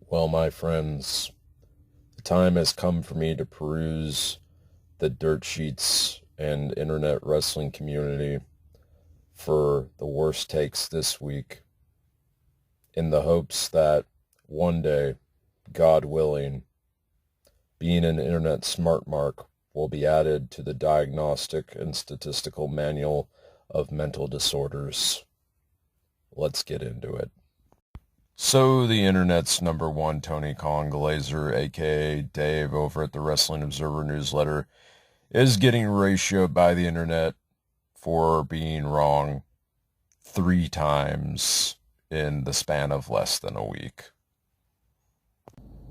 Well, my friends, the time has come for me to peruse the dirt sheets and internet wrestling community for the worst takes this week, in the hopes that one day, God willing, being an internet smart mark will be added to the Diagnostic and Statistical Manual of Mental Disorders. Let's get into it. So the internet's number one Tony Khan Glazer, aka Dave, over at the Wrestling Observer newsletter, is getting ratioed by the internet for being wrong 3 times in the span of less than a week.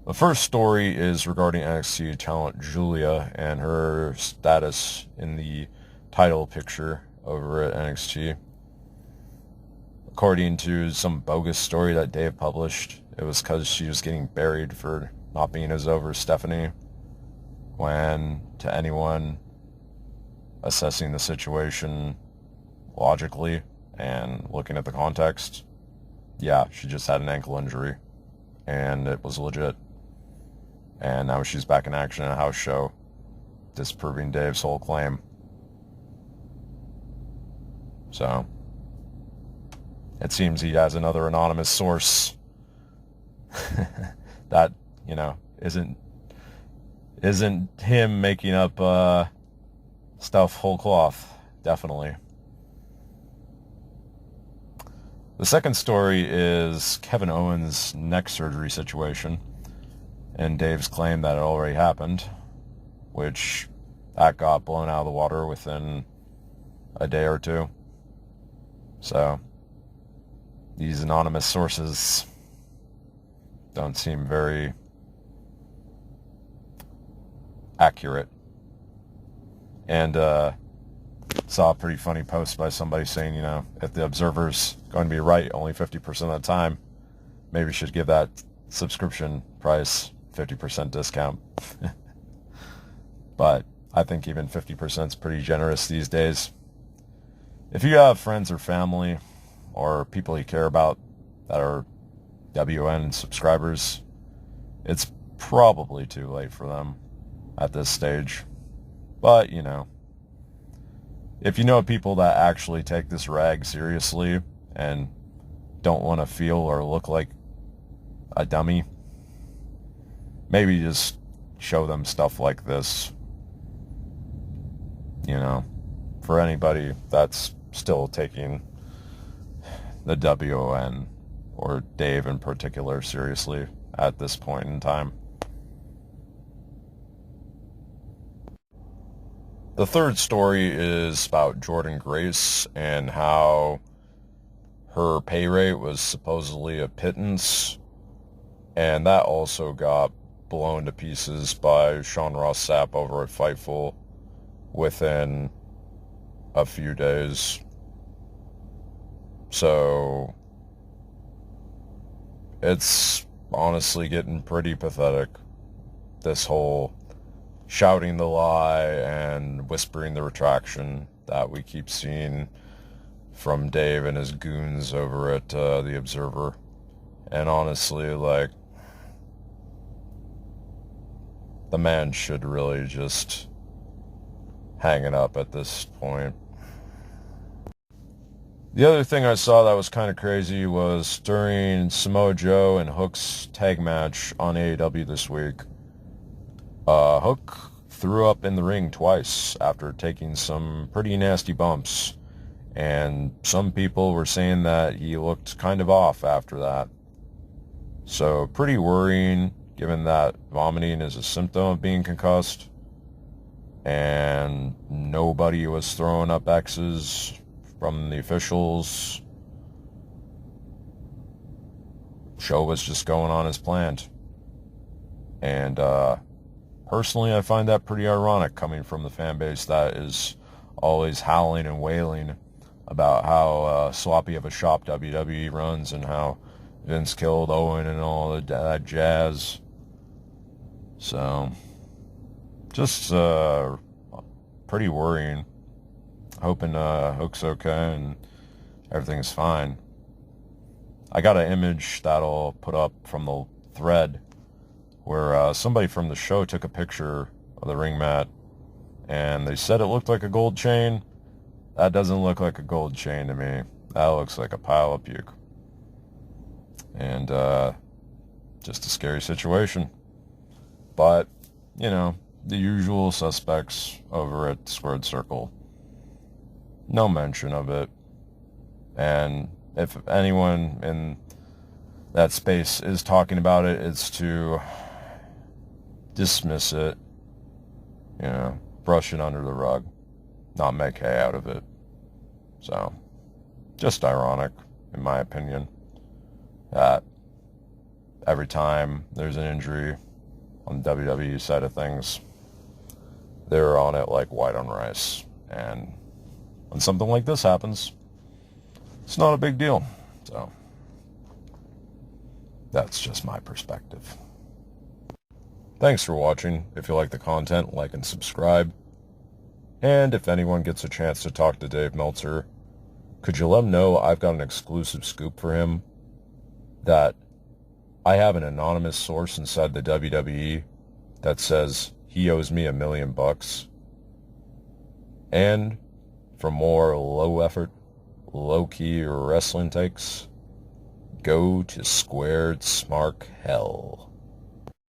The first story is regarding NXT talent Julia and her status in the title picture over at NXT. According to some bogus story that Dave published, it was because she was getting buried for not being as over as Stephanie, when to anyone assessing the situation logically and looking at the context, yeah, she just had an ankle injury and it was legit. And now she's back in action in a house show, disproving Dave's whole claim. So it seems he has another anonymous source that, isn't him making up stuff whole cloth, definitely. The second story is Kevin Owens' neck surgery situation, and Dave's claim that it already happened, which that got blown out of the water within a day or two. So these anonymous sources don't seem very accurate. And saw a pretty funny post by somebody saying, if the Observer's going to be right only 50% of the time, maybe you should give that subscription price 50% discount. But I think even 50% is pretty generous these days. If you have friends or family or people you care about that are WN subscribers, it's probably too late for them at this stage. But, if you know people that actually take this rag seriously and don't want to feel or look like a dummy, maybe just show them stuff like this. For anybody that's still taking the WN, or Dave in particular, seriously at this point in time. The third story is about Jordynne Grace and how her pay rate was supposedly a pittance, and that also got blown to pieces by Sean Ross Sapp over at Fightful within a few days. So it's honestly getting pretty pathetic, this whole shouting the lie and whispering the retraction that we keep seeing from Dave and his goons over at the Observer. And honestly, the man should really just hang it up at this point. The other thing I saw that was kind of crazy was during Samoa Joe and Hook's tag match on AEW this week. Hook threw up in the ring twice after taking some pretty nasty bumps, and some people were saying that he looked kind of off after that. So pretty worrying, given that vomiting is a symptom of being concussed, and nobody was throwing up X's from the officials. Show was just going on as planned. And personally, I find that pretty ironic coming from the fan base that is always howling and wailing about how sloppy of a shop WWE runs and how Vince killed Owen and all that jazz. So, just pretty worrying. Hoping Hook's okay and everything's fine. I got an image that I'll put up from the thread where somebody from the show took a picture of the ring mat, and they said it looked like a gold chain. That doesn't look like a gold chain to me. That looks like a pile of puke. And just a scary situation. But, you know, the usual suspects over at Squared Circle. No mention of it. And if anyone in that space is talking about it, it's to dismiss it, you know, brush it under the rug, not make hay out of it. So, just ironic, in my opinion, that every time there's an injury on the WWE side of things, they're on it like white on rice. And when something like this happens, it's not a big deal. So, that's just my perspective. Thanks for watching. If you like the content, like and subscribe. And if anyone gets a chance to talk to Dave Meltzer, could you let him know I've got an exclusive scoop for him that I have an anonymous source inside the WWE that says he owes me $1 million. And for more low-effort, low-key wrestling takes, go to Squared Smart Hell.